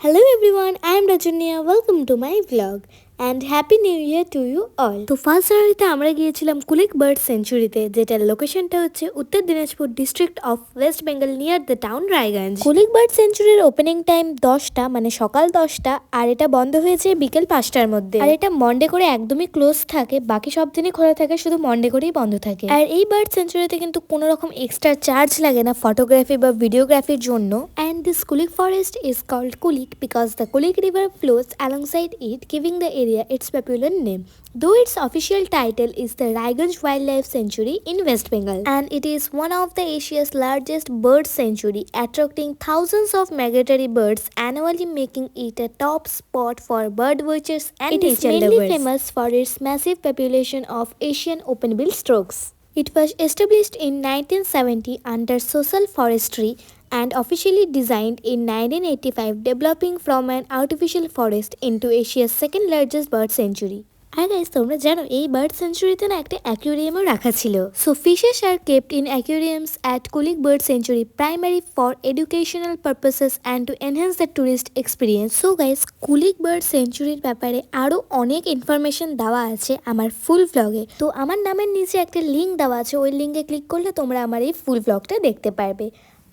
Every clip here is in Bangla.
Hello everyone, I am Rajanya. Welcome to my vlog and happy new year to you all. তো ফার্স্ট জানুয়ারিতে আমরা গিয়েছিলাম কুলিক বার্ড সেঞ্চুরিতে, যেটার লোকেশনটা হচ্ছে Uttar Dinajpur district of West Bengal near the town Raiganj. Kulik bird সেঞ্চুরির ওপেনিং টাইম 10টা, মানে সকাল 10টা, আর এটা বন্ধ হয়েছে বিকেল 5টার মধ্যে। আর এটা মন্ডে করে একদমই ক্লোজ থাকে, বাকি সব দিনই খোলা থাকে, শুধু মন্ডে করেই বন্ধ থাকে। আর এই বার্ড সেঞ্চুরিতে কিন্তু কোনো রকম এক্সট্রা চার্জ লাগে না ফটোগ্রাফি বা ভিডিওগ্রাফির জন্য। And this Kulik forest is called Kulik because the Kulik river flows alongside it, giving the area its popular name. Though its official title is the Raiganj Wildlife Sanctuary in West Bengal, and it is one of the Asia's largest bird sanctuary, attracting thousands of migratory birds annually, making it a top spot for bird watchers and nature lovers. It is mainly famous for its massive population of Asian open-billed storks. It was established in 1970 under social forestry and officially designed in 1985, developing from an artificial forest into Asia's second largest bird sanctuary. R guys, তোমরা জানো এই বার্ড সেঞ্চুরিতে না একটা অ্যাকুয়ারিয়ামও রাখা ছিল। So fishes are kept in aquariums at Kulik bird sanctuary primary for educational purposes and to enhance the tourist experience. So guys, Kulik bird সেঞ্চুরির ব্যাপারে আরও অনেক ইনফরমেশন দেওয়া আছে আমার ফুল ভ্লগে। তো আমার নামের নিচে একটা লিঙ্ক দেওয়া আছে, ওই লিঙ্কে ক্লিক করলে তোমরা আমার এই ফুল ভ্লগটা দেখতে পারবে।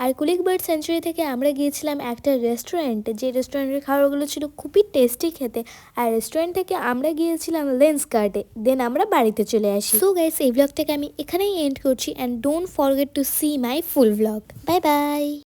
আর কুলিক বার্ড সেঞ্চুরি থেকে আমরা গিয়েছিলাম একটা রেস্টুরেন্টে, যে রেস্টুরেন্টের খাবারগুলো ছিল খুবই টেস্টি খেতে। আর রেস্টুরেন্ট থেকে আমরা গিয়েছিলাম লেন্স কার্টে, দেন আমরা বাড়িতে চলে আসি। সো গাইস, এই ভ্লগটাকে আমি এখানেই এন্ড করছি, and don't forget to see my full vlog. Bye by.